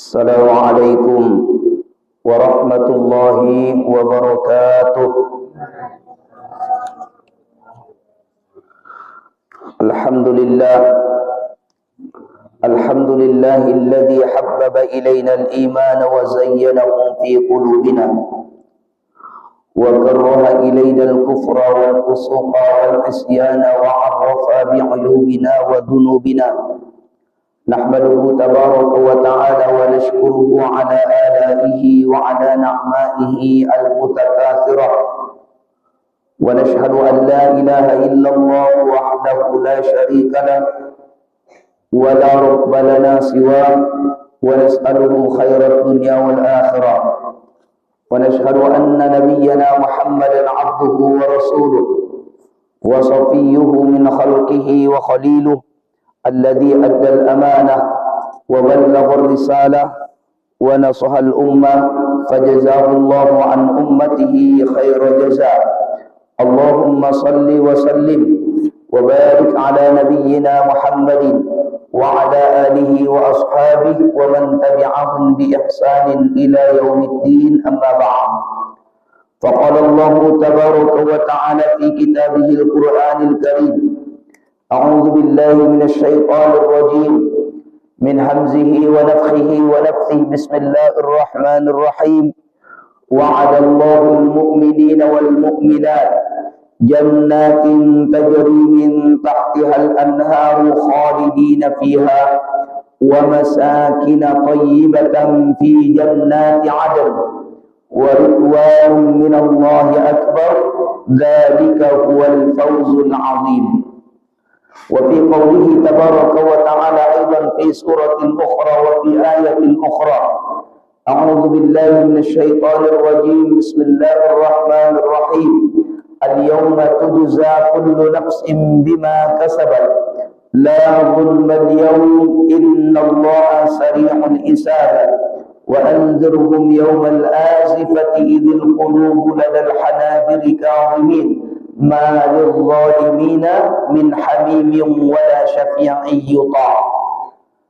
Assalamualaikum warahmatullahi wabarakatuh. Alhamdulillah, alhamdulillahilladzi habbaba ilaina al-iman wa zayyanahu fi qulubina wa karraha ilaina al-kufra wal fusuqa wal isyana wa 'arrafa bi'uyubina wa dhunubina. Nahmaduhu tabaraka wa ta'ala wa nashkuruhu ala alaihi wa ala na'maihi al-mutakathirah wa nashhadu an la ilaha illallah wahdahu la sharika lah wa la rabba lana siwah wa nas'aluhu khairat dunya wal akhirah wa nashhadu anna nabiyyana Muhammadan abduhu wa rasuluh wa safiyyuhu min khalqihi wa khaliluh الذي أدى الأمانة وبلغ الرسالة ونصح الأمة فجزاه الله عن أمته خير جزاء. اللهم صل وسلم وبارك على نبينا محمد وعلى آله وأصحابه ومن تبعهم بإحسان إلى يوم الدين. أما بعد، فقال الله تبارك وتعالى في كتابه القرآن الكريم: أعوذ بالله من الشيطان الرجيم من همزه ونفخه ونفثه. بسم الله الرحمن الرحيم. وعد الله المؤمنين والمؤمنات جنات تجري من تحتها الأنهار خالدين فيها ومساكن طيبة في جنات عدن ورضوان من الله أكبر ذلك هو الفوز العظيم. وفي قوله تبارك وتعالى أيضا في سورة أخرى وفي آية أخرى: أعوذ بالله من الشيطان الرجيم. بسم الله الرحمن الرحيم. اليوم تجزى كل نفس بما كسبت لا ظلم اليوم إن الله سريع الحساب وأنذرهم يوم الآزفة إذ القلوب لدى الحناجر كاظمين ما للظالمين من حميم ولا شفيع يطاع.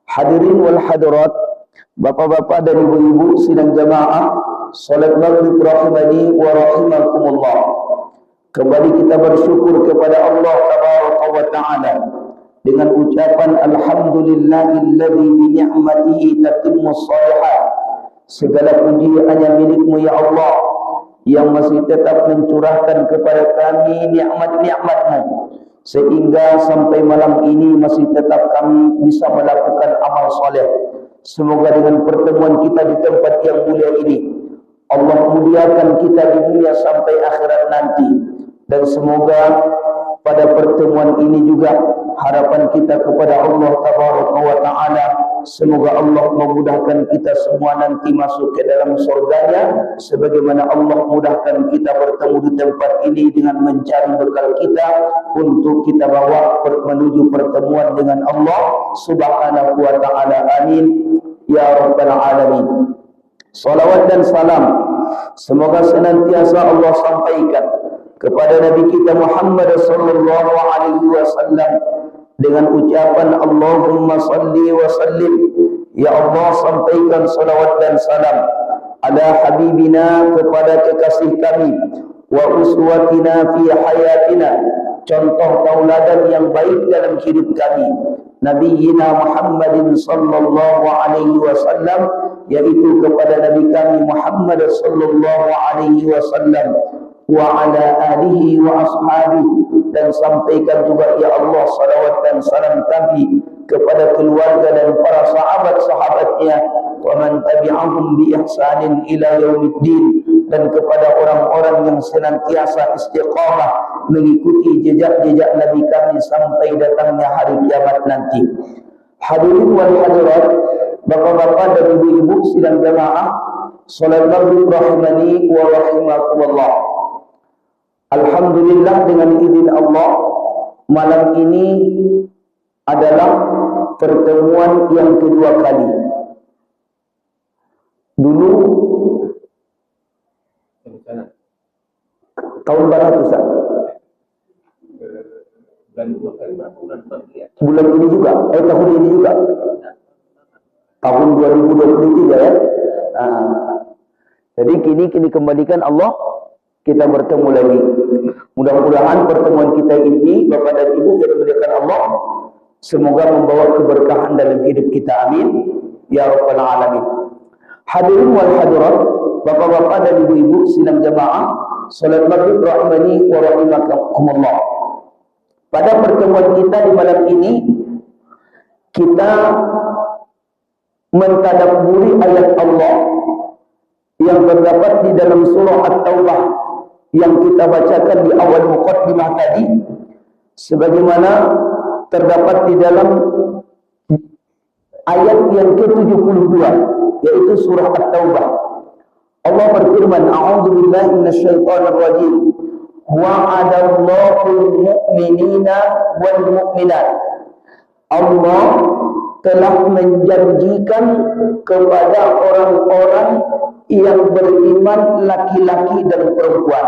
Hadirin wal hadirat, bapak-bapak dan ibu-ibu sidang jamaah salat maghrib rahimani wa rahimakumullah. Kembali kita bersyukur kepada Allah tabaraka wa ta'ala dengan ucapan alhamdulillahilladzi bi ni'matihi tatimmus shalihat. Segala puji hanya milik-Mu ya Allah yang masih tetap mencurahkan kepada kami nikmat-nikmat-Mu sehingga sampai malam ini masih tetap kami bisa melakukan amal soleh. Semoga dengan pertemuan kita di tempat yang mulia ini Allah muliakan kita di dunia sampai akhirat nanti, dan semoga pada pertemuan ini juga harapan kita kepada Allah tabaraka wa ta'ala, semoga Allah memudahkan kita semua nanti masuk ke dalam surganya, sebagaimana Allah mudahkan kita bertemu di tempat ini dengan mencari bekal kita untuk kita bawa menuju pertemuan dengan Allah subhanahu wa ta'ala. Amin ya rabbal alamin. Salawat dan salam semoga senantiasa Allah sampaikan kepada Nabi kita Muhammad sallallahu alaihi wasallam dengan ucapan Allahumma salli wa sallim. Ya Allah, sampaikan salawat dan salam ala habibina, kepada kekasih kami, wa uswatina fi hayatina, contoh tauladan yang baik dalam hidup kami, Nabiyyina Muhammadin sallallahu alaihi wasallam, yaitu kepada Nabi kami Muhammad sallallahu alaihi wasallam, wa ala alihi wa ashabihi, dan sampaikan juga ya Allah salawat dan salam kami kepada keluarga dan para sahabat-sahabatnya, wa man tabi'ahum bi ihsanin ila yaumiddin, dan kepada orang-orang yang senantiasa istiqamah mengikuti jejak-jejak Nabi kami sampai datangnya hari kiamat nanti. Hadirin wal hadirat, bapak-bapak dan ibu-ibu sidang jamaah salat maghrib rahimani wa rahimakumullah. Alhamdulillah, dengan izin Allah malam ini adalah pertemuan yang kedua kali. Dulu tahun berapa Ustaz? Bulan ini juga, tahun ini juga. tahun 2023 ya. Jadi kini kembalikan Allah, kita bertemu lagi. Mudah-mudahan pertemuan kita ini, Bapak dan Ibu yang dimuliakan Allah, semoga membawa keberkahan dalam hidup kita. Amin ya rabbal alamin. Hadirin wal hadirat, Bapak-bapak dan Ibu-ibu sidang jamaah salat maghrib rahimani wa rahimakumullah. Pada pertemuan kita di malam ini, kita mentadabburi ayat Allah yang terdapat di dalam surah At-Taubah yang kita bacakan di awal muqaddimah tadi, sebagaimana terdapat di dalam ayat yang ke-72, yaitu surah At-Taubah. Allah berfirman, a'udzu billahi minasyaitonir rajim. Wa'adallahu mu'minina wal mu'minat. Allah telah menjanjikan kepada orang-orang yang beriman laki-laki dan perempuan.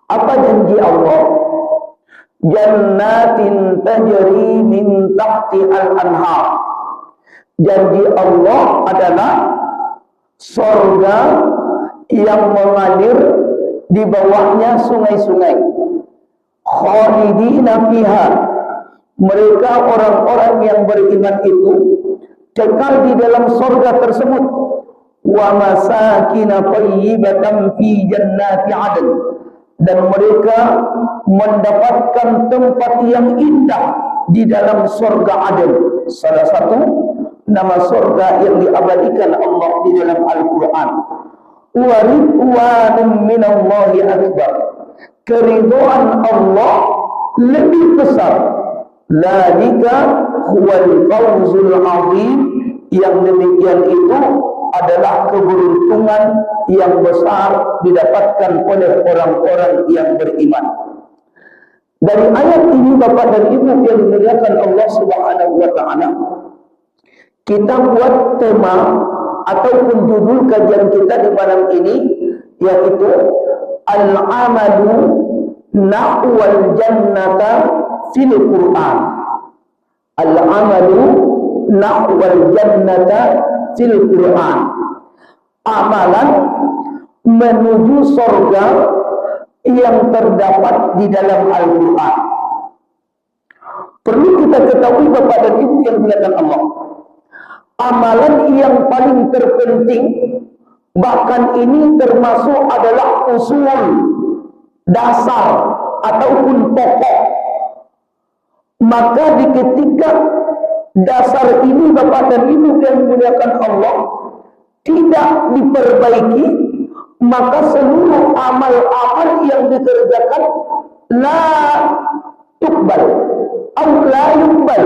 Apa janji Allah? Jannatin tajri min tahti al-anhar. Janji Allah adalah surga yang mengalir di bawahnya sungai-sungai. Khalidina fiha. Mereka orang-orang yang beriman itu kekal di dalam surga tersebut. Wa masakina thayyibatan fi jannati 'adn. Dan mereka mendapatkan tempat yang indah di dalam surga Aden. Salah satu nama surga yang diabadikan Allah di dalam Al-Quran. Wa ridwanun minallahi akbar. Keridhaan Allah lebih besar. Dzalika huwal fawzul 'azim. Yang demikian itu adalah keberuntungan yang besar didapatkan oleh orang-orang yang beriman. Dari ayat ini, Bapak dan Ibu yang dimuliakan Allah Subhanahu wa taala, kita buat tema ataupun judul kajian kita di malam ini, yaitu Al-Amalu Nahwal Jannata fil Quran. Al-Amalu Nahwal Jannata fil Quran. Amalan menuju surga yang terdapat di dalam Al-Quran. Perlu kita ketahui, Bapak dan Ibu yang dimuliakan Allah, amalan yang paling terpenting, bahkan ini termasuk adalah usul, dasar ataupun pokok. Maka di ketika dasar ini, Bapak dan Ibu yang dimuliakan Allah, tidak diperbaiki, maka seluruh amal-amal yang dikerjakan la tuqbal atau la yuqbal,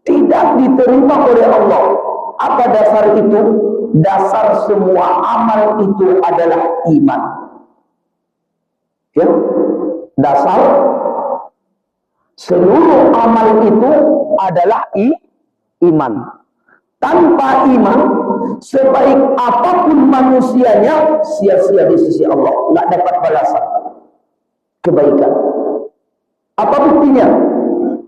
tidak diterima oleh Allah. Apa dasar itu? Dasar semua amal itu adalah iman. Ya, dasar seluruh amal itu adalah iman. Tanpa iman, sebaik apapun manusianya, sia-sia di sisi Allah, nggak dapat balasan kebaikan. Apa buktinya?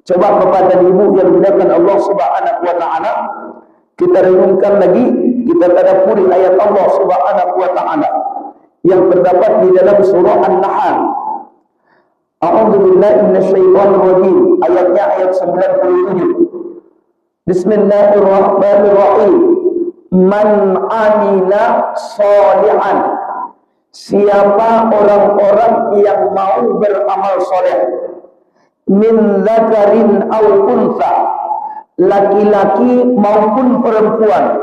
Coba Bapak dan Ibu yang dimuliakan Allah Subhanahu wa taala, kita renungkan lagi, kita tadabburi ayat Allah Subhanahu wa taala yang terdapat di dalam surah An-Nahl. A'udzu billahi minasyaitonir rajim. Ayatnya ayat 97. Bismillahirrahmanirrahim. Man amila sholihan. Siapa orang-orang yang mau beramal soleh, min dzakarin aw untha, laki-laki maupun perempuan,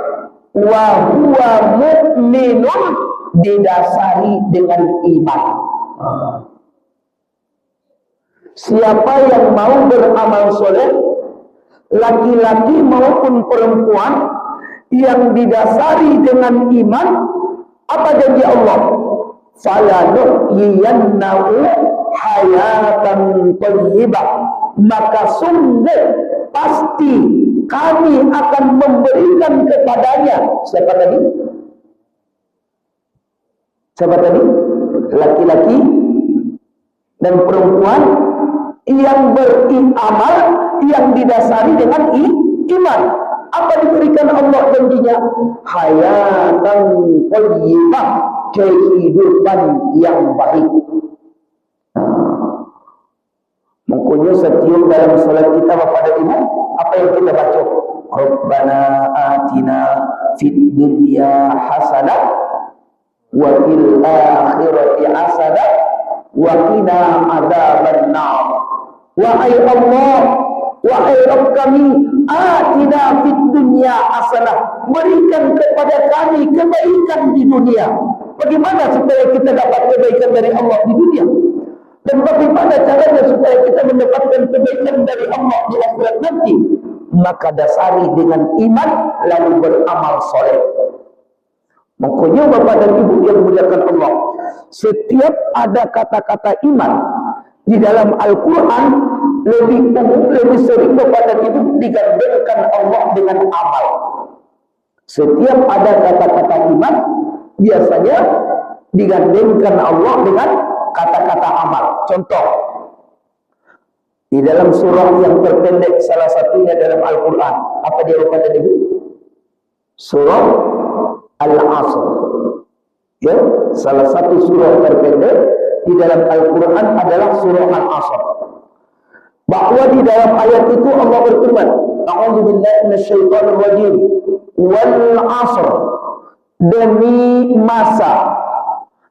wa huwa mu'minun, didasari dengan iman. Siapa yang mau beramal soleh, laki-laki maupun perempuan, yang didasari dengan iman, apa janji Allah? Falanuhyiyannahu hayatan thayyibah. Maka sungguh pasti kami akan memberikan kepadanya. Siapa tadi? Siapa tadi? Laki-laki dan perempuan yang beramal yang didasari dengan iman. Apa diberikan Allah janjinya? Hayatan thayyibah, kehidupan yang baik. Makanya setiap dalam salat kita Bapak dan Ibu, apa yang kita baca? Rabbana atina fid dunya hasanah wa fil akhirati hasanah wa qina adzabannar. Wahai Allah, wahai Rabb kami, atina fid dunya hasanah, berikan kepada kami kebaikan di dunia. Bagaimana supaya kita dapat kebaikan dari Allah di dunia? Dan bagaimana caranya supaya kita mendapatkan kebaikan dari Allah di akhirat nanti? Maka dasari dengan iman lalu beramal soleh. Makanya Bapak dan Ibu yang dimuliakan Allah, setiap ada kata-kata iman di dalam Al-Quran, lebih umum, lebih sering Bapak dan Ibu digandengkan Allah dengan amal. Setiap ada kata-kata iman, biasanya digandengkan Allah dengan kata-kata amal. Contoh, di dalam surah yang terpendek salah satunya dalam Al-Quran, apa dia Bapak dan Ibu? Surah Al-Asr. Ya, salah satu surah terpendek di dalam Al-Quran adalah surah Al-Asr. Bahwa di dalam ayat itu Allah berfirman, A'udzubillahi minasyaitonir rajim, wal 'asr, demi masa,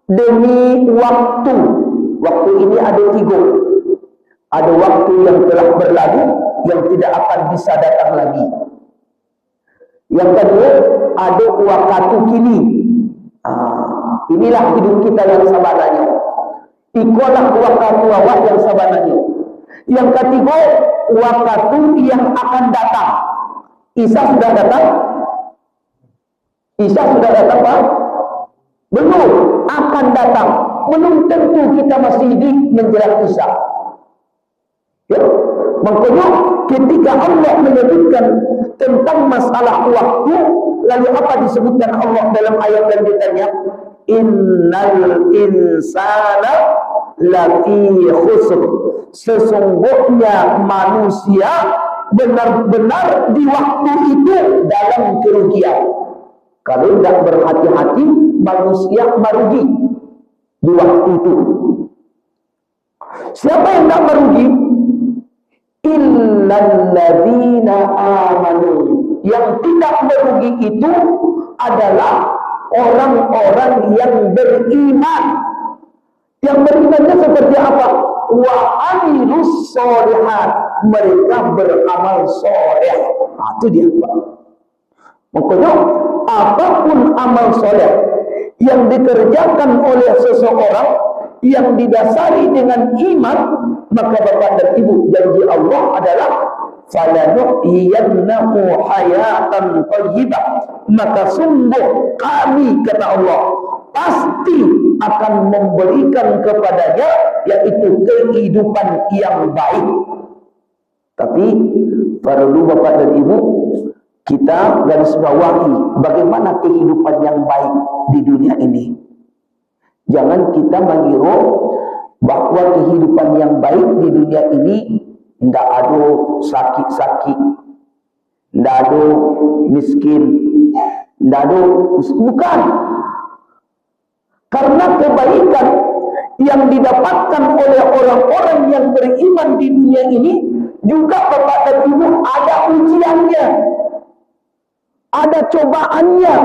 demi waktu. Waktu ini ada 3. Ada waktu yang telah berlalu, yang tidak akan bisa datang lagi. Yang kedua, ada waktu kini. Inilah hidup kita yang sabananya. Ikulah waktu awak yang sabananya. Yang ketiga, waktu yang akan datang. Isa sudah datang? Isa sudah datang, Pak? Belum, akan datang. Belum tentu kita masih hidup menjelang Isa. Ya, makanya ketika Allah menyebutkan tentang masalah waktu, lalu apa disebutkan Allah dalam ayat lanjutannya? Innal insana lafi khusr. Sesungguhnya manusia benar-benar di waktu itu dalam kerugian. Kalau tidak berhati-hati, manusia merugi di waktu itu. Siapa yang tidak merugi? Illalladzina amanu. Yang tidak merugi itu adalah orang-orang yang beriman. Yang berimannya seperti apa? Wa amilus sholihat. Mereka beramal soleh. Itu dia, Pak. Makanya apapun amal soleh yang dikerjakan oleh seseorang yang didasari dengan iman, maka Bapak dan Ibu, janji Allah adalah falanuhyiyannahu hayatan thayyibah, maka sungguh kami, kata Allah, pasti akan memberikan kepadanya yaitu kehidupan yang baik. Tapi perlu Bapak dan Ibu kita garis bawahi bagaimana kehidupan yang baik di dunia ini. Jangan kita mengira bahwa kehidupan yang baik di dunia ini tidak ada sakit-sakit, tidak ada miskin, tidak ada, bukan. Karena kebaikan yang didapatkan oleh orang-orang yang beriman di dunia ini juga Bapak dan Ibu ada ujiannya, ada cobaannya.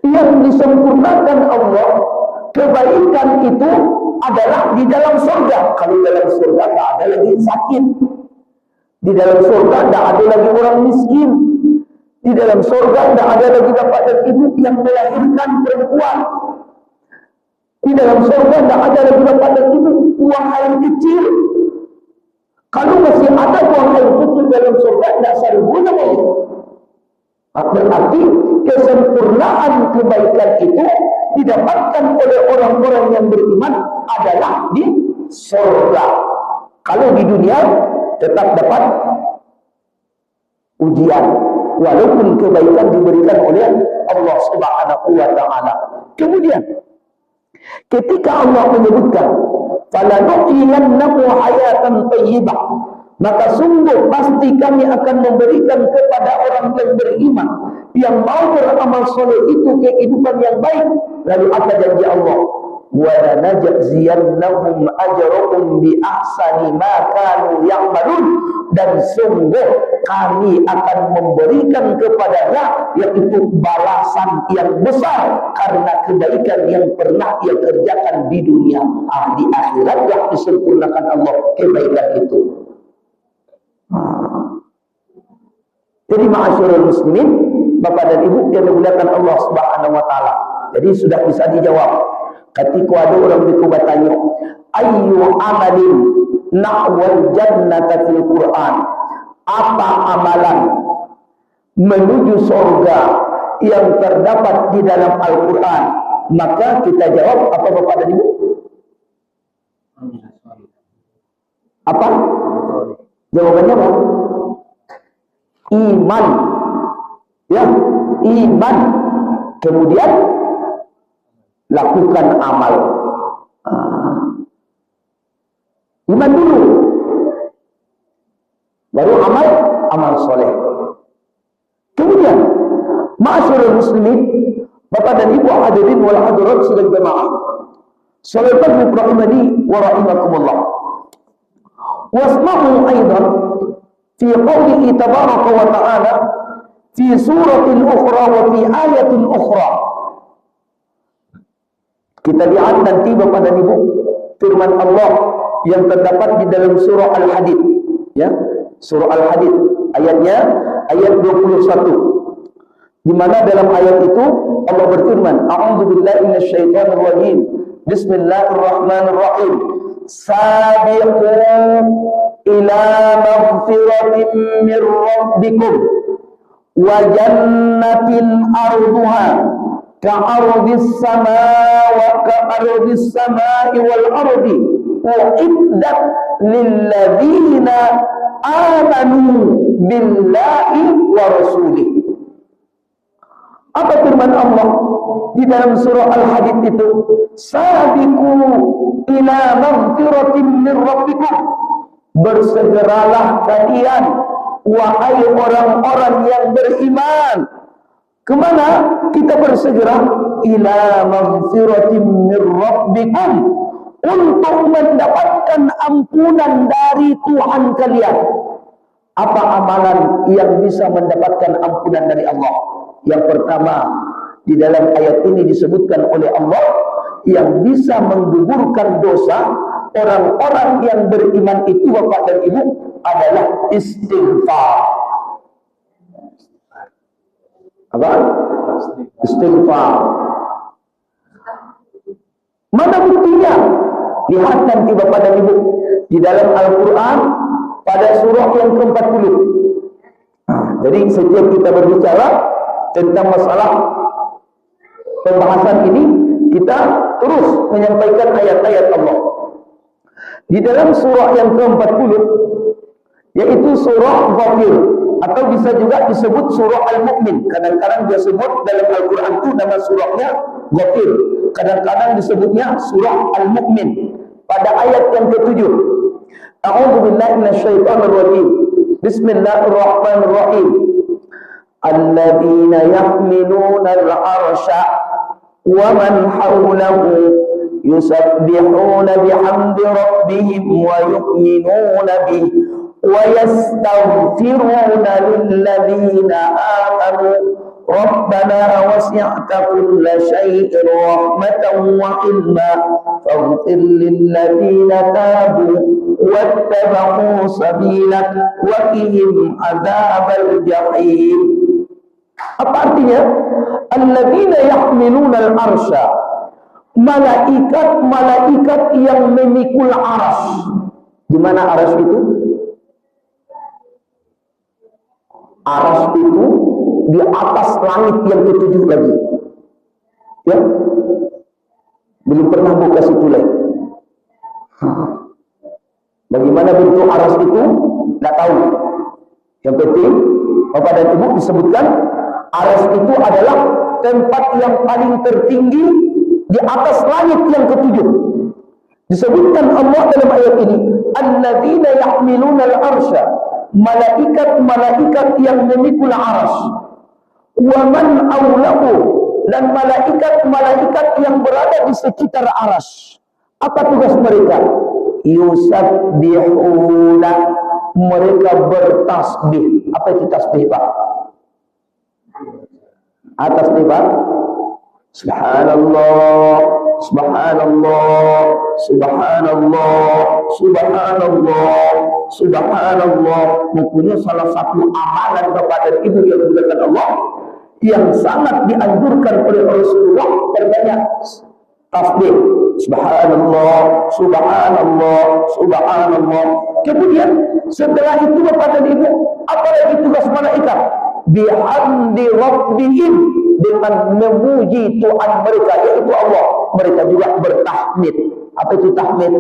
Yang disempurnakan Allah, kebaikan itu adalah di dalam surga. Kalau dalam surga tidak ada lagi sakit, di dalam surga tidak ada lagi orang miskin, di dalam surga tidak ada lagi Bapak dan Ibu yang melahirkan perempuan, di dalam surga tidak ada lagi Bapak dan Ibu buang air kecil. Kalau masih ada buang air kecil dalam surga, tidak sarguna lagi. Berarti kesempurnaan kebaikan itu didapatkan oleh orang-orang yang beriman adalah di surga. Kalau di dunia tetap dapat ujian, walaupun kebaikan diberikan oleh Allah Subhanahu wa taala. Kemudian ketika Allah menyebutkan falanuhyiyannahu hayatan thayyibah, maka sungguh pasti kami akan memberikan kepada orang yang beriman, yang mau beramal soleh itu kehidupan yang baik. Lalu apa janji Allah? Wa lanajziyannahum ajrahum bi ahsani ma kanu ya'malun, dan sungguh kami akan memberikan kepadanya yaitu balasan yang besar karena kebaikan yang pernah ia kerjakan di dunia. Di akhirat yang disempurnakan Allah kebaikan itu. Jadi ma'asyiral muslimin, Bapak dan Ibu yang dimuliakan Allah Subhanahu wa taala. Jadi sudah bisa dijawab. Ketika ada orang bertanya, ayyu amalin nahwal jannata fil Quran? Apa amalan menuju surga yang terdapat di dalam Al-Quran? Maka kita jawab apa Bapak dan Ibu? Apa? Jawabannya apa? Iman. Ya, iman. Kemudian lakukan amal. Iman dulu, baru amal soleh. Kemudian, ma'asyiral muslimin, Bapak dan Ibu hadirin wal hadirat sekalian jemaah, sallallahu rahimani wa rahimakumullah. Wasma'u aidan fi qawlihi tabaraka wa ta'ala fi suratin ukhra wa fi ayatin ukhra. Kita lihat nanti Bapak dan Ibu firman Allah yang terdapat di dalam surah Al-Hadid, ya. Surah Al-Hadid ayatnya ayat 21. Di mana dalam ayat itu Allah berfirman, a'udzubillahi minasyaitonir rajim. Bismillahirrahmanirrahim. Sabiqu ila maghfiratin min rabbikum wa jannatin arduha ka'ardis samai wal ardi uiddat lilladzina amanu billahi wa rasulih. Apa firman Allah di dalam surah Al-Hadid itu? Sabiqu ila maghfiratin min rabbikum. Bersegeralah kalian wahai orang-orang yang beriman. Kemana kita bersegera? Ila maghfiratin min rabbikum, untuk mendapatkan ampunan dari Tuhan kalian. Apa amalan yang bisa mendapatkan ampunan dari Allah? Yang pertama, di dalam ayat ini disebutkan oleh Allah, yang bisa menggugurkan dosa orang-orang yang beriman itu Bapak dan Ibu adalah istighfar. Apa? Istighfar. Mana buktinya? Lihat nanti Bapak dan Ibu di dalam Al-Quran pada surah yang ke-40. Jadi setiap kita berbicara tentang masalah pembahasan ini, kita terus menyampaikan ayat-ayat Allah. Di dalam surah yang ke-40, yaitu surah Ghafir, atau bisa juga disebut surah Al-Mu'min. Kadang-kadang dia sebut dalam Al-Quran itu nama surahnya Ghafir, kadang-kadang disebutnya surah Al-Mu'min. Pada ayat yang ke-7, a'udzubillahi minasyaitonir rajim. Bismillahirrahmanirrahim. Alladzina yahmiluna al-'arsya wa man hawlahu yusabbihuna bihamdi rabbihim wa yu'minuna bihi wa yastaghfiruna lilladzina amanu rabbana wasi'ta kulla syai'in rahmatan wa ilma faghfir lilladzina tabu wattaba'u sabilak wa qihim adzabal jahim. Apa artinya? Alladzina yahmiluna al-arsya, malaikat-malaikat yang memikul aras. Di mana aras itu? Aras itu di atas langit yang ke-7 lagi. Ya, belum pernah buka situ lagi. Bagaimana bentuk aras itu? Tidak tahu. Yang penting Bapak dan Ibu disebutkan aras itu adalah tempat yang paling tertinggi di atas langit yang ke-7. Disebutkan Allah dalam ayat ini, alladzina yahmiluna al-arsya, malaikat-malaikat yang memikul arsy, wa man aulahu, dan malaikat-malaikat yang berada di sekitar arsy. Apa tugas mereka? Yusabbihuna, mereka bertasbih. Apa itu tasbih, Pak? Tasbih, Pak? Subhanallah, subhanallah, subhanallah, subhanallah, subhanallah. Mungkin salah satu amalan kepada ibu yang dilakukan Allah yang sangat dianjurkan oleh Rasulullah, perbanyak tasbih. Subhanallah, subhanallah, subhanallah. Kemudian setelah itu Bapak dan Ibu, apalagi tugas malaikat? Bihamdi rabbihim, dengan memuji Tuhan mereka, yaitu Allah. Mereka juga bertahmid. Apa itu tahmid?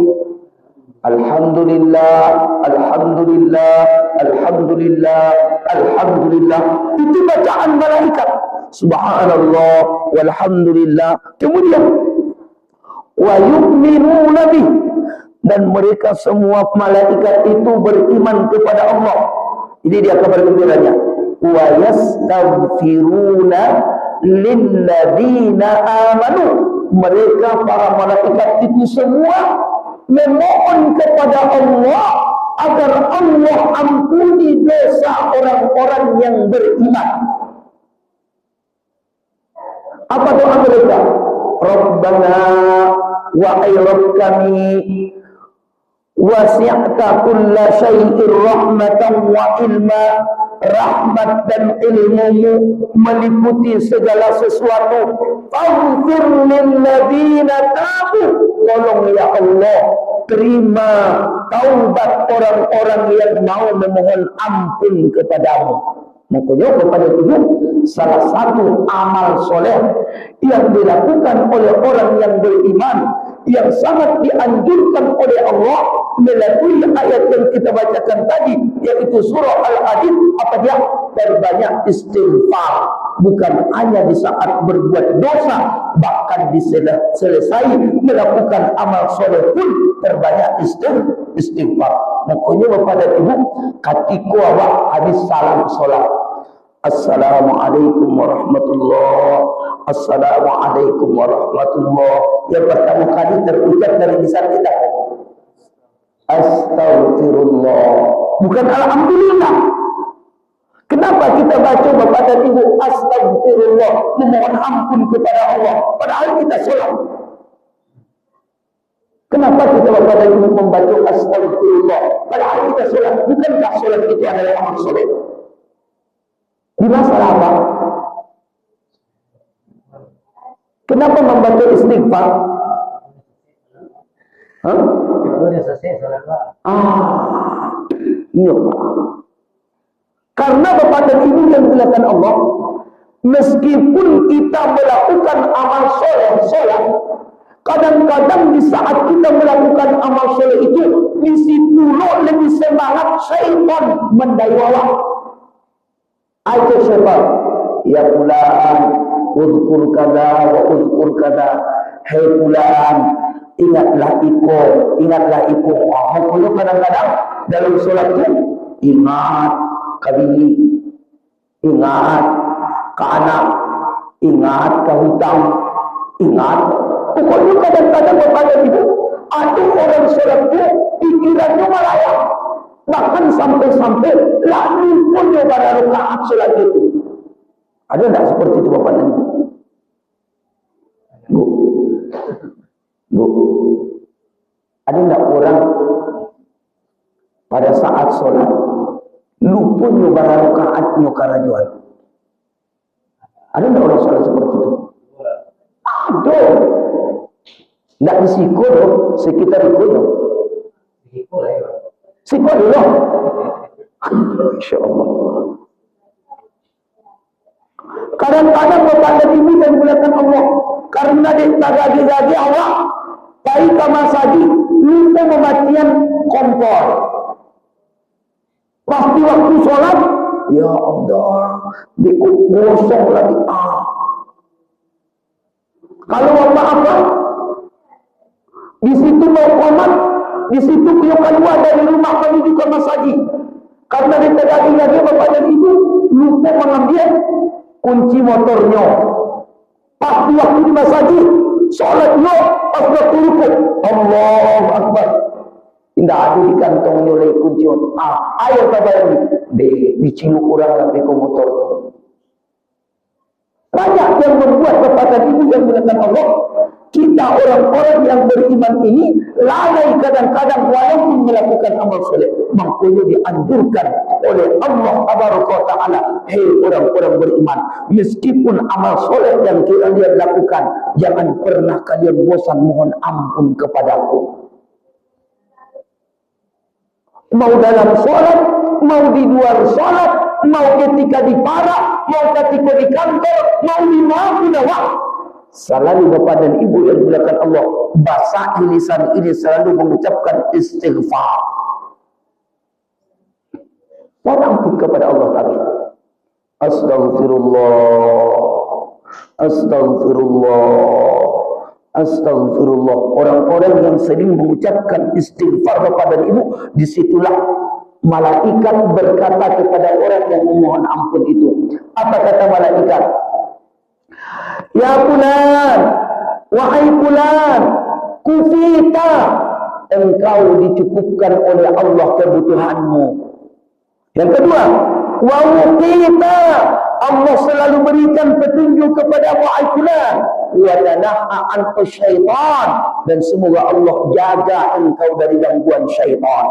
Alhamdulillah, alhamdulillah, alhamdulillah, alhamdulillah. Itu bacaan malaikat. Subhanallah, walhamdulillah. Kemudian wa yu'minuna bih, dan mereka semua malaikat itu beriman kepada Allah. Ini dia kabar gembiranya. Wa yastaghfiruna lilladzina amanu, mereka para malaikat itu semua memohon kepada Allah agar Allah ampuni dosa orang-orang yang beriman. Apa doa mereka? Rabbana wa Rabb kami, wasi'ta kulla syai'in rahmatan wa ilma, rahmat dan ilmumu meliputi segala sesuatu. Faghfir lilladzina tabu, tolong ya Allah terima taubat orang-orang yang mau memohon ampun kepadamu. Makanya kepada itu salah satu amal soleh yang dilakukan oleh orang yang beriman, yang sangat dianjurkan oleh Allah melalui ayat yang kita bacakan tadi, yaitu surah Al-Hadid. Apa dia? Berbanyak istighfar. Bukan hanya di saat berbuat dosa, bahkan selesai melakukan amal soleh pun berbanyak istighfar. Makanya Bapak dan Ibu, ketika awak habis salam solat, Assalamualaikum warahmatullahi, Assalamualaikum warahmatullahi, yang pertama kali terucap dari lisan kita, Astagfirullah, bukan Alhamdulillah. Kenapa kita baca Bapak dan Ibu Astagfirullah, memohon ampun kepada Allah, padahal kita sholat? Kenapa kita Bapak dan Ibu membaca Astagfirullah, padahal kita sholat? Bukankah sholat itu adalah amal soleh? Di masalah apa? Kenapa membaca istighfar? Iya. Karena Bapak dan Ibu yang dilakukan Allah, meskipun kita melakukan amal soleh, kadang-kadang di saat kita melakukan amal soleh itu, misi dulu lebih semangat syaitan mendayawah. Aja syaitan, ya fulan, uzkur kada wa uzkur kada. Hai fulan, ingatlah iko. Makanya kadang-kadang dalam solat itu ingat kabini, ingat ke anak, ingat ke hutang, ingat. Pokoknya kadang-kadang Bapak dan Ibu, ada orang solat itu pikirannya melayang. Bahkan sampai-sampai lalu pun pada rakaat solat itu. Ada tidak seperti itu Bapak dan Ibu? Bu, ada tidak orang pada saat solat lupa pada rakaat karajuan? Ada tidak orang solat seperti itu? Ada. Tidak disiko dong, sekitar itu dong. Siko dulu. Insya Allah. Kadang-kadang Bapak dan Ibu yang dimuliakan Allah, karena ditagagi-gagi Allah, baik masadi lupa mematikan kompor. Pasti waktu sholat, ya Allah, gosong lagi. Kalau apa-apa, Di situ mau komat, di situ beliau keluar dari rumah menuju ke masjid. Karena di tengah dia bapak dan ibu lupa mengambil kunci motornya. Pas waktu di masjid, sholat yo, pas waktu rukuk, Allahu Akbar. Tidak ada di kantongnya oleh kunci motor. Ayo kabar diciluk orang sampai ke motor itu. Banyak yang membuat bapak dan ibu yang mengatakan Allah. Kita orang-orang yang beriman ini lalai kadang-kadang walaupun melakukan amal soleh. Makanya dianjurkan oleh Allah Taala, hei orang-orang beriman, meskipun amal soleh yang kalian lakukan, jangan pernah kalian bosan mohon ampun kepadaku. Mau dalam sholat, mau di luar sholat, mau ketika di parak, mau ketika di kantor, mau di mana waktu. Selalu bapak dan ibu yang dimuliakan Allah, bahasa lisan ini selalu mengucapkan istighfar. Mohon ampun kepada Allah Ta'ala. Astaghfirullah, astaghfirullah, astaghfirullah. Orang-orang yang sering mengucapkan istighfar bapak dan ibu, disitulah malaikat berkata kepada orang yang memohon ampun itu. Apa kata malaikat? Ya fulan, wahai fulan, kufita, engkau dicukupkan oleh Allah kebutuhanmu. Yang kedua, wa wuqita, Allah selalu berikan petunjuk kepada wahai fulan, wa tanaha anhu syaitan, dan semoga Allah jaga engkau dari gangguan syaitan.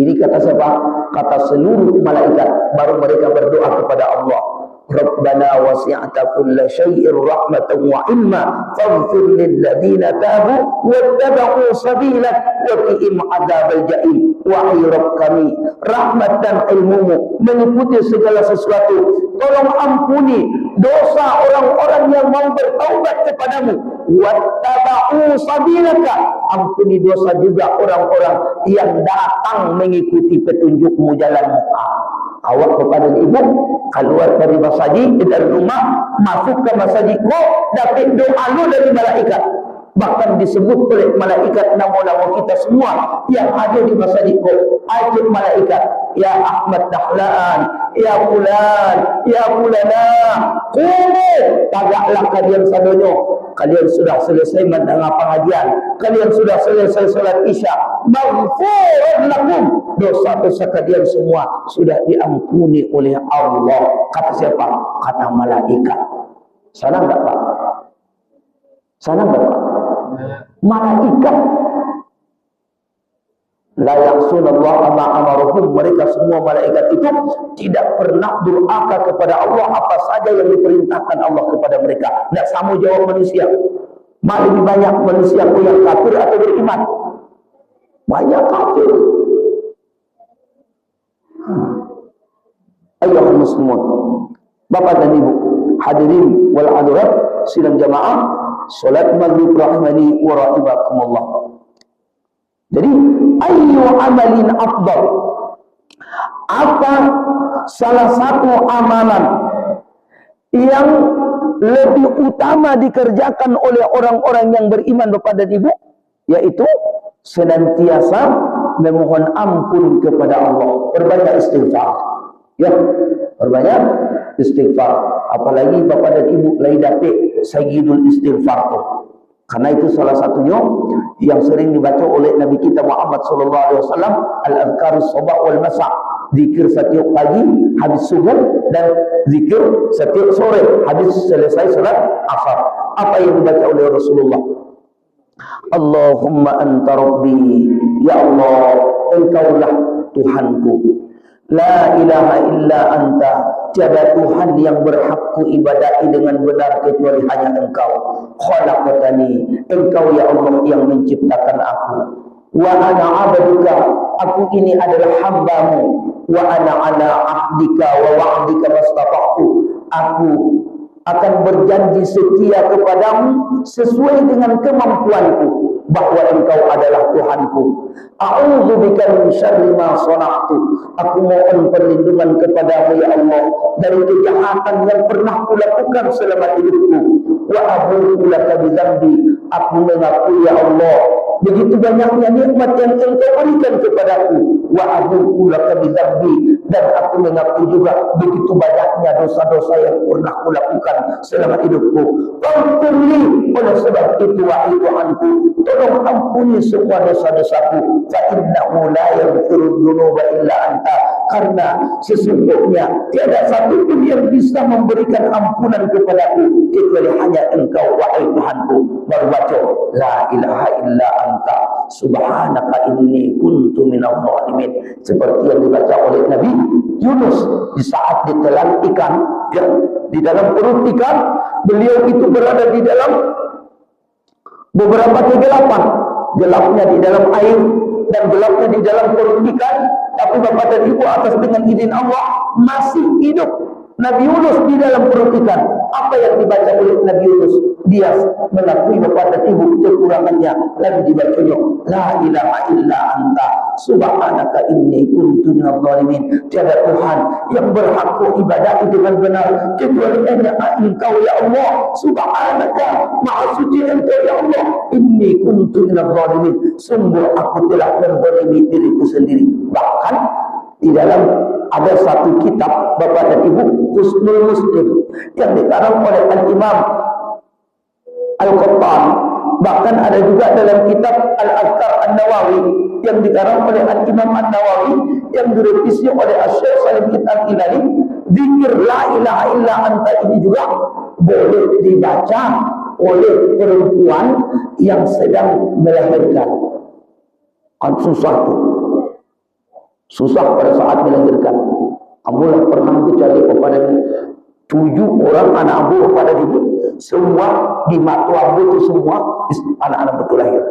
Ini kata siapa? Kata seluruh malaikat, baru mereka berdoa kepada Allah. Rabbana wasi'ata kulla syai'in rahmatan wa ilma faghfir lil ladzina tabu wattaba'u sabilak wa qihim adzabal jahim. Wahai Rabb kami, rahmat dan ilmumu meliputi segala sesuatu. Tolong ampuni dosa orang-orang yang mau bertaubat kepadamu. Wattaba'u sabilaka, ampuni dosa juga orang-orang yang datang mengikuti petunjukmu jalanmu. Awak kepada ibu keluar dari masjid, dari rumah masuk ke masjid, kok dapat doa lu dari malaikat. Bahkan disebut oleh malaikat nama-nama kita semua yang ada di masjid, kok ajib malaikat, ya Ahmad Dahlan, ya Fulan, ya Fulana, kumu tagaklah kalian sadonyo. Kalian sudah selesai mendengar pengajian, kalian sudah selesai salat isya, maghfurun lakum, dosa-dosa kalian semua sudah diampuni oleh Allah. Kata siapa? Kata malaikat. Sana enggak Pak? Sana enggak Pak? Malaikat. La ya'sunallaha ma amaruhum, mereka semua malaikat itu tidak pernah durhaka kepada Allah apa saja yang diperintahkan Allah kepada mereka. Tidak sama jawab manusia. Lebih banyak manusia yang kafir atau beriman? Banyak kafir. Ayyuhal muslimun, Bapak dan Ibu, hadirin wal hadirat sidang jamaah salat maghrib rahimani wa rahimakumullah. Jadi ayyu amalin afdal, apa salah satu amalan yang lebih utama dikerjakan oleh orang-orang yang beriman Bapak dan Ibu, yaitu senantiasa memohon ampun kepada Allah, berbanyak istighfar. Ya, berbanyak istighfar. Apalagi Bapak dan Ibu lagi dapat sayyidul istighfar tuh. Karena itu salah satunya yang sering dibaca oleh Nabi kita Muhammad SAW, al-adhkarus sabah wal masa, zikir setiap pagi habis subuh dan zikir setiap sore habis selesai salat asar. Apa yang dibaca oleh Rasulullah? Allahumma anta rabbi, ya Allah, engkaulah Tuhanku. La ilaha illa anta, tiada Tuhan yang berhak ku ibadahi dengan benar kecuali hanya Engkau. Khalaqtani, Engkau ya Allah yang menciptakan aku. Wa ana 'abduka, aku ini adalah hamba-Mu. Wa ana 'ala ahdika wa wa'dika mastata'tu, aku akan berjanji setia kepadamu sesuai dengan kemampuanku bahwa Engkau adalah Tuhanku. A'udzubika min syarri ma shana'tu, aku mohon perlindungan kepadamu ya Allah dari kejahatan yang pernah kulakukan selama hidupku. Wa abu'u laka bidzambi, aku mengakui ya Allah begitu banyaknya nikmat yang Engkau berikan kepadaku, wa abuku laka bidzambi, dan aku mengaku juga begitu banyaknya dosa-dosa yang pernah kulakukan selama hidupku. Faghfirli, oleh sebab itu wahai Tuhanku, tolong ampuni semua dosa-dosaku. Fa innahu la yaghfiru dzunuba illa anta, karena sesungguhnya tiada satu pun yang bisa memberikan ampunan kepadaku kecuali hanya Engkau wahai Tuhanku. Baru baca la ilaha illa anta subhanaka inni kuntu minadh dhalimin, seperti yang dibaca oleh Nabi Yunus di saat ditelan ikan, ya, di dalam perut ikan. Beliau itu berada di dalam beberapa kegelapan, gelapnya di dalam air dan gelapnya di dalam perut ikan, tapi Bapak dan Ibu, atas dengan izin Allah masih hidup Nabi Yunus di dalam perut ikan. Apa yang dibaca oleh Nabi Yunus? Dia mengakui Bapak dan Ibu kekurangannya, lalu dibacanya la ilaha illa anta subhanaka inni kuntu minadh dhalimin. Tiada Tuhan yang berhak kau ibadahi dengan benar kecuali hanya Engkau ya Allah. Subhanaka, maha suci Engkau ya Allah, inni kuntu minadh dhalimin, sungguh aku telah menzalimi diriku sendiri. Bahkan di dalam ada satu kitab Bapak dan Ibu, Husnul Muslim, yang dikarang oleh Al-Imam Al-Qattan. Bahkan ada juga dalam kitab Al-Azkar An-Nawawi yang dikarang oleh Al-Imam An-Nawawi, yang direvisi oleh Asy-Syaikh Salim Al-Hilali. Zikir la ilaha illa anta ini juga boleh dibaca oleh perempuan yang sedang melahirkan. Kan susah tuh, susah pada saat melahirkan. Ambulah pernah cari kepada 7 orang anak ambu pada ibu, semua di mata ambu itu semua anak-anak betul lahir.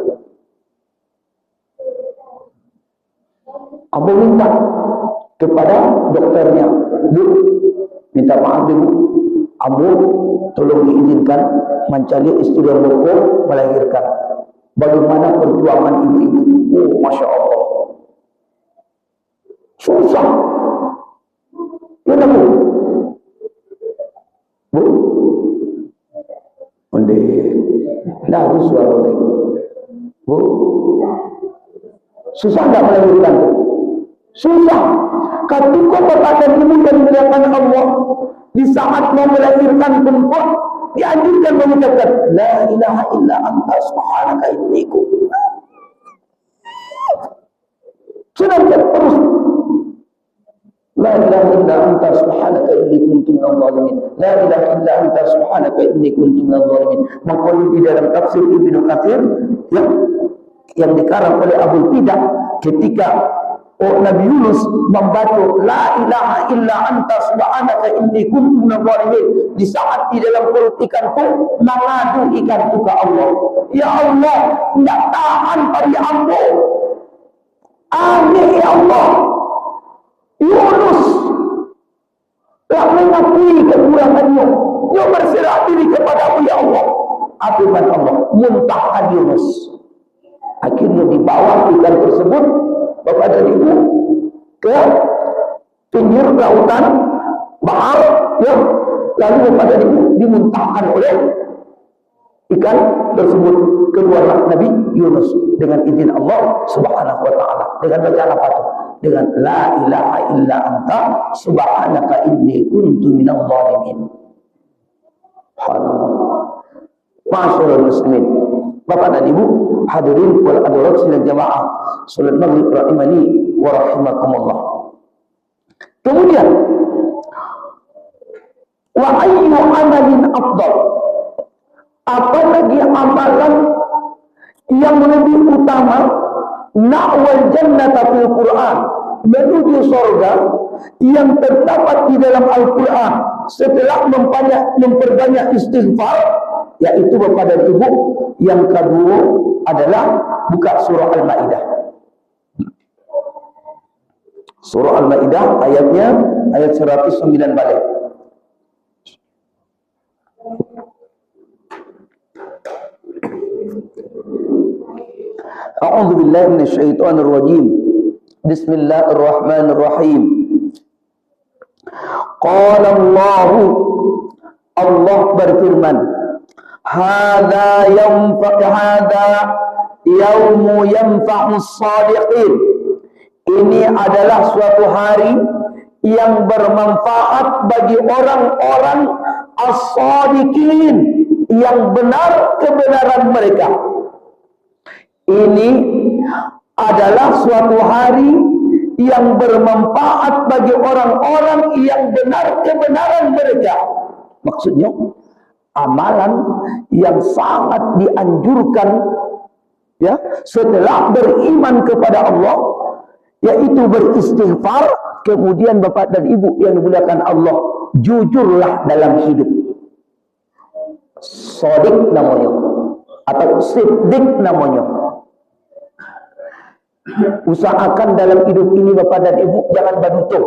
Ambu minta kepada dokternya, Bu, minta maaf Bu, ambu tolong diizinkan mencari istri yang boko melahirkan. Bagaimana perjuangan ibu-ibu? Oh, Masya Allah, susah. Ya Bu, Bu, onde, nah itu suara lagi. Bu, susah nggak melahirkan tuh? Susah. Ketika Bapak dan Ibu yang dimuliakan Allah, di saat mau melahirkan pun dianjurkan mengucapkan la ilaha illa anta subhanaka inni kuntu. Sedangkan terus la ilaha illa anta subhanaka inni kuntu minadh dhalimin, la ilaha illa anta subhanaka inni kuntu minadh dhalimin. Maka di dalam tafsir Ibnu Katsir yang dikarang oleh Abu Tidah, ketika Nabi Yunus membaca la ilaha illa anta subhanaka inni kuntu minadh dhalimin, di saat di dalam perut ikan itu mengadu ikan itu ke Allah, ya Allah, tidak tahan pada ambo, amin ya Allah. Yunus telah mengakui kekurangannya, dia berserah diri kepada ya Allah. Apa firman Allah? Muntahkan Yunus. Akhirnya dibawa ikan tersebut, Bapak dan Ibu, ke pinggir lautan bahar, ya. Lalu Bapak dan Ibu dimuntahkan oleh ikan tersebut. Keluarlah Nabi Yunus dengan izin Allah Subhanahu wa taala. Dengan bacaan apa tuh? Dengan la ilaha illa anta subhanaka inni kuntu minadh dhalimin. Subhanallah. Ma'asyiral muslimin, Bapak dan Ibu hadirin wal hadirat sidang jamaah salat maghrib rahimani wa rahimakumullah. Kemudian wa ayyu amalin afdal, apalagi amalan yang lebih utama, na'wal jannata fil Quran, menuju surga yang terdapat di dalam Al-Quran setelah memperbanyak istighfar, yaitu Bapak dan Ibu, yang kedua adalah buka surah Al-Maidah. Surah Al-Maidah ayatnya ayat 109 balik. A'udzu billahi minasyaitonir rajim. Bismillahirrahmanirrahim. Qala Allah berfirman, hadza yaumu yanfa'us shadiqin. Ini adalah suatu hari yang bermanfaat bagi orang-orang as-shadiqin, yang benar kebenaran mereka. Ini adalah suatu hari yang bermanfaat bagi orang-orang yang benar kebenaran mereka. Maksudnya amalan yang sangat dianjurkan ya setelah beriman kepada Allah, yaitu beristighfar. Kemudian Bapak dan Ibu yang dimuliakan Allah, jujurlah dalam hidup. Shadiq namanya, atau siddiq namanya. Usahakan dalam hidup ini Bapak dan Ibu jangan baduto.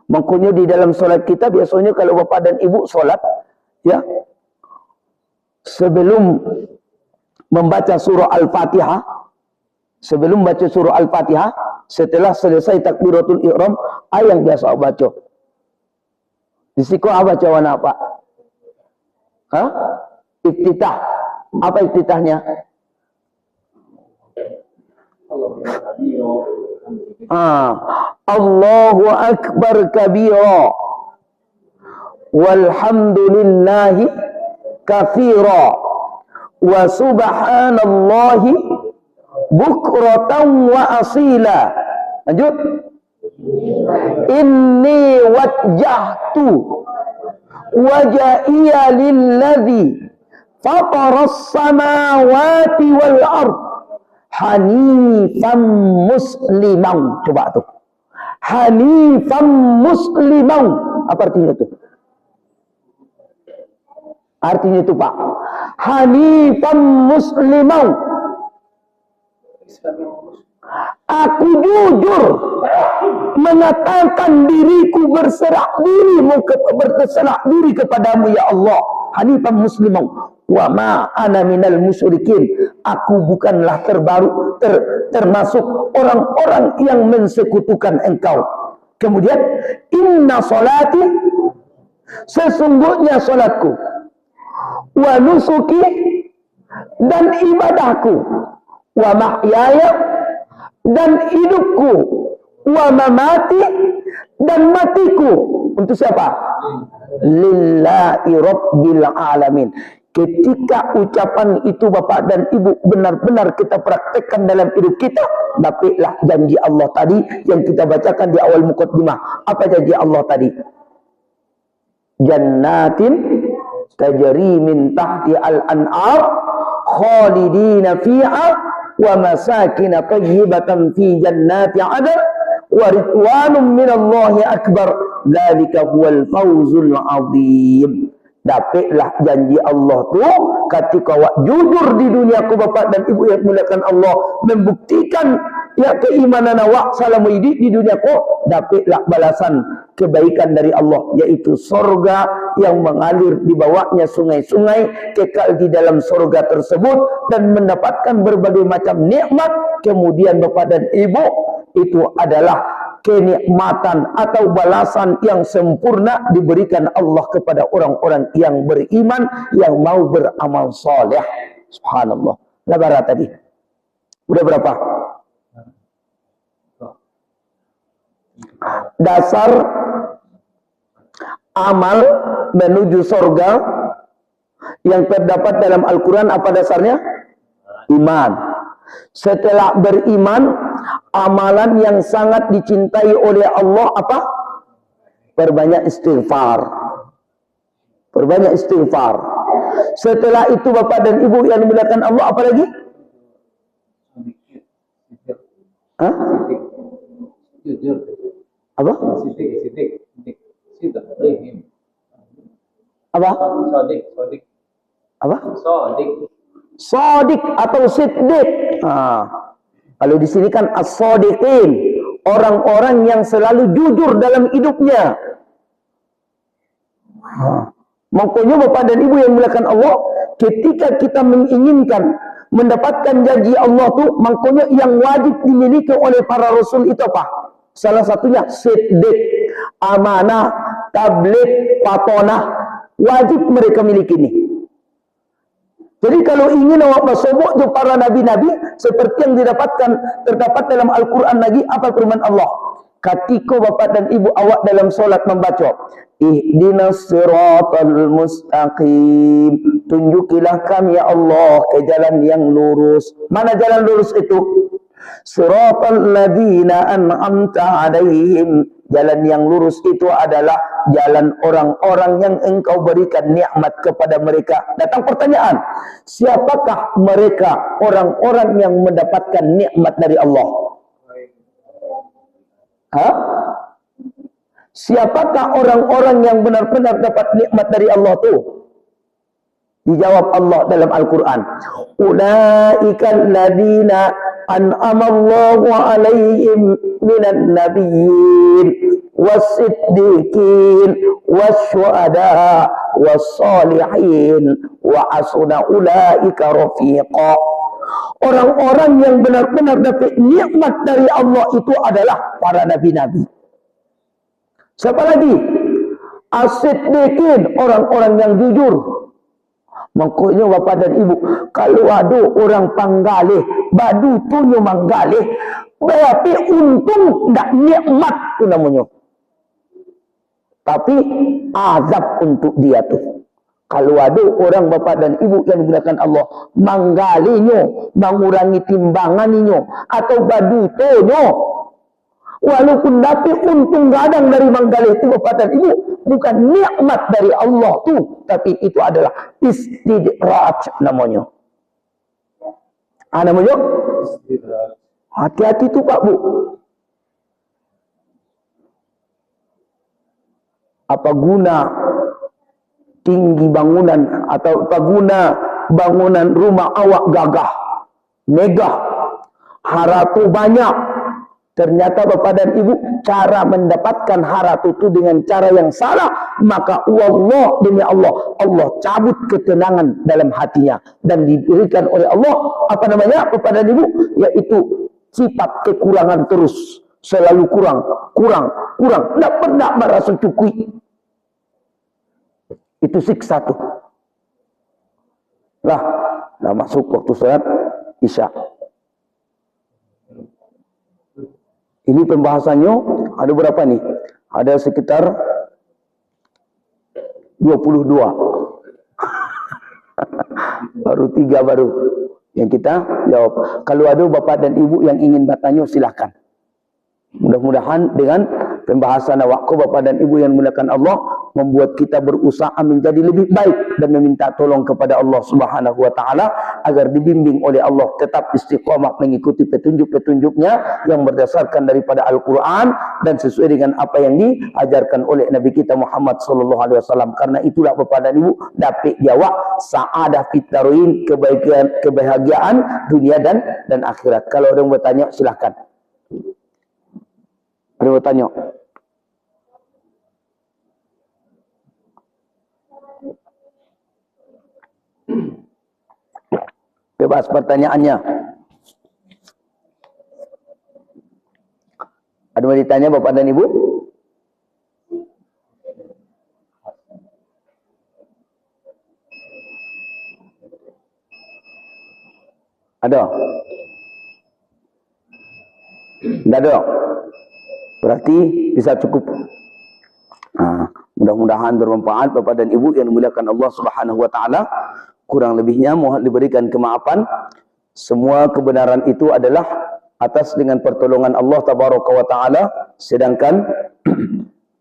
Makanya di dalam solat kita biasanya kalau Bapak dan Ibu solat, ya, sebelum membaca surah Al-Fatihah, sebelum baca surah Al-Fatihah, setelah selesai takbiratul ihram, yang biasa baca. Di siku apa baca apa? Hah? Iftitah. Apa iftitahnya? Allahu Akbar kabira walhamdulillahi katsira wa subhanallahi bukratan wa asila. Lanjut. Inni wajjahtu wajhiya lilladzi fataras samawati wal ard hanifan musliman. Coba tuh. Hanifan musliman. Apa artinya itu? Artinya itu Pak, hanifan musliman. Aku jujur mengatakan diriku berserah diri kepadamu ya Allah. Hanifan musliman. Wa ma ana minal musyrikin. Aku bukanlah termasuk orang-orang yang mensekutukan engkau. Kemudian inna salati, sesungguhnya salatku, wa nusuki, dan ibadahku, wa mahyaya, dan hidupku, wa mamati, dan matiku. Untuk siapa? Lillahi rabbil alamin. Ketika ucapan itu Bapak dan Ibu benar-benar kita praktekkan dalam hidup kita, dapatlah janji Allah tadi yang kita bacakan di awal muqaddimah. Apa janji Allah tadi? Jannatin tajri min tahti al-an'ar khalidina fiha wa masakin tayyibatan fi jannati 'adn wa ridwanun minallahi akbar. Dzalika huwal fawzul 'adzim. Dapatlah janji Allah tu ketika jujur di dunia ku Bapak dan Ibu yang muliakan Allah, membuktikan ya keimanan awak selama hidup di dunia ku, dapatlah balasan kebaikan dari Allah, yaitu surga yang mengalir di bawahnya sungai-sungai, kekal di dalam surga tersebut dan mendapatkan berbagai macam nikmat. Kemudian Bapak dan Ibu, itu adalah kenikmatan atau balasan yang sempurna diberikan Allah kepada orang-orang yang beriman, yang mau beramal soleh. Subhanallah. Lebaran tadi udah berapa? Dasar amal menuju surga yang terdapat dalam Al-Quran apa dasarnya? Iman. Setelah beriman, amalan yang sangat dicintai oleh Allah apa? Perbanyak istighfar. Perbanyak istighfar. Setelah itu Bapak dan Ibu yang dimuliakan Allah, apa lagi? Hah? Apa? Apa? Apa? Shadiq atau siddiq. Kalau di sini kan as-shadiqin, orang-orang yang selalu jujur dalam hidupnya. Makanya Bapak dan Ibu yang dimuliakan Allah, ketika kita menginginkan mendapatkan janji Allah tuh, makanya yang wajib dimiliki oleh para rasul itu apa? Salah satunya siddiq, amanah, tabligh, patonah, wajib mereka miliki ini. Jadi kalau ingin awak bersobok tu para nabi-nabi seperti yang terdapat dalam Al-Quran lagi, apa firman Allah? Ketika bapak dan ibu awak dalam solat membaca, ihdinas siratal mustaqim, tunjukilah kami ya Allah ke jalan yang lurus. Mana jalan lurus itu? Siratal ladzina an'amta alaihim. Jalan yang lurus itu adalah jalan orang-orang yang engkau berikan nikmat kepada mereka. Datang pertanyaan, siapakah mereka orang-orang yang mendapatkan nikmat dari Allah? Siapakah orang-orang yang benar-benar dapat nikmat dari Allah itu? Dijawab Allah dalam Al-Quran, ulaikal ladzina an'amallahu alaihim minan nabiyyin was-siddiqin wasyuhada was-salihin wa hasuna ulaika rafiqa. Orang-orang yang benar-benar dapat nikmat dari Allah itu adalah para nabi-nabi. Siapa lagi? As-siddiqin, orang-orang yang jujur. Makanya bapak dan ibu, kalau ada orang panggalih, badu tunyo manggalih, berarti untung tak nikmat tu namanya. Tapi azab untuk dia tu. Kalau ada orang bapak dan ibu yang menggunakan Allah, manggalinya, mengurangi timbangannya, atau badu tunyo, walaupun dapat untung gadang dari manggalih itu bapak dan ibu, bukan nikmat dari Allah tu, tapi itu adalah istidraj namanya. Namanya hati-hati tu Pak Bu. Apa guna tinggi bangunan atau apa guna bangunan rumah awak gagah, megah, haratu banyak. Ternyata bapak dan ibu, cara mendapatkan haratu itu dengan cara yang salah, maka Allah, demi Allah, Allah cabut ketenangan dalam hatinya dan diberikan oleh Allah apa namanya bapak dan ibu, yaitu sifat kekurangan terus, selalu kurang, tidak pernah merasa cukup. Itu siksa tuh. Lah masuk waktu salat Isya. Ini pembahasannya ada berapa nih? Ada sekitar 22. Baru 3 baru yang kita jawab. Kalau ada bapak dan ibu yang ingin bertanya, silahkan. Mudah-mudahan dengan pembahasan awakku bapak dan ibu yang menggunakan Allah, membuat kita berusaha menjadi lebih baik dan meminta tolong kepada Allah Subhanahu wa taala agar dibimbing oleh Allah tetap istiqamah mengikuti petunjuk-petunjuknya yang berdasarkan daripada Al-Qur'an dan sesuai dengan apa yang diajarkan oleh Nabi kita Muhammad sallallahu alaihi wasallam. Karena itulah bapak dan ibu dapat jawab saadah fitarin, kebahagiaan dunia dan akhirat. Kalau ada yang bertanya silahkan. Ada yang bertanya? Bebas pertanyaannya. Ada yang ditanya bapak dan ibu? Ada? Tidak ada? Berarti bisa cukup. Mudah-mudahan bermanfaat bapak dan ibu yang dimuliakan Allah Subhanahu wa taala. Kurang lebihnya mohon diberikan kemaafan. Semua kebenaran itu adalah atas dengan pertolongan Allah Tabaraka wa taala, sedangkan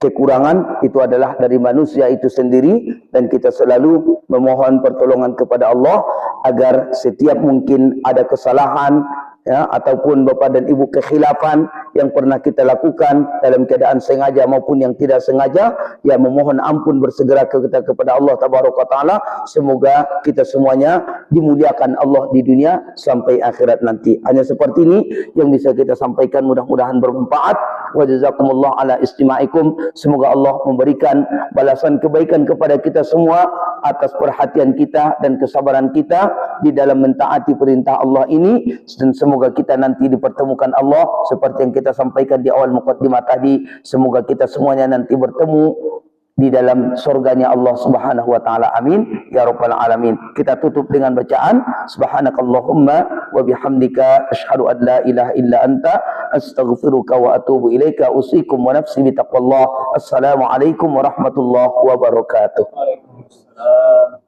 kekurangan itu adalah dari manusia itu sendiri, dan kita selalu memohon pertolongan kepada Allah agar setiap mungkin ada kesalahan ya, ataupun bapak dan ibu kekhilafan yang pernah kita lakukan dalam keadaan sengaja maupun yang tidak sengaja, ya memohon ampun bersegera kita kepada Allah Tabaraka Taala. Semoga kita semuanya dimuliakan Allah di dunia sampai akhirat nanti. Hanya seperti ini yang bisa kita sampaikan, mudah-mudahan bermanfaat. Wa jazakumullah ala istima'ikum. Semoga Allah memberikan balasan kebaikan kepada kita semua atas perhatian kita dan kesabaran kita di dalam mentaati perintah Allah ini, dan semoga kita nanti dipertemukan Allah seperti yang kita sampaikan di awal muqaddimah tadi. Semoga kita semuanya nanti bertemu di dalam surganya Allah Subhanahu wa taala. Amin ya rabbal alamin. Kita tutup dengan bacaan subhanakallahumma wa bihamdika asyhadu an la ilaha illa anta astaghfiruka wa atubu ilaika. Usikum wa nafsi bi taqwallah. Assalamualaikum warahmatullahi wabarakatuh. Waalaikumsalam.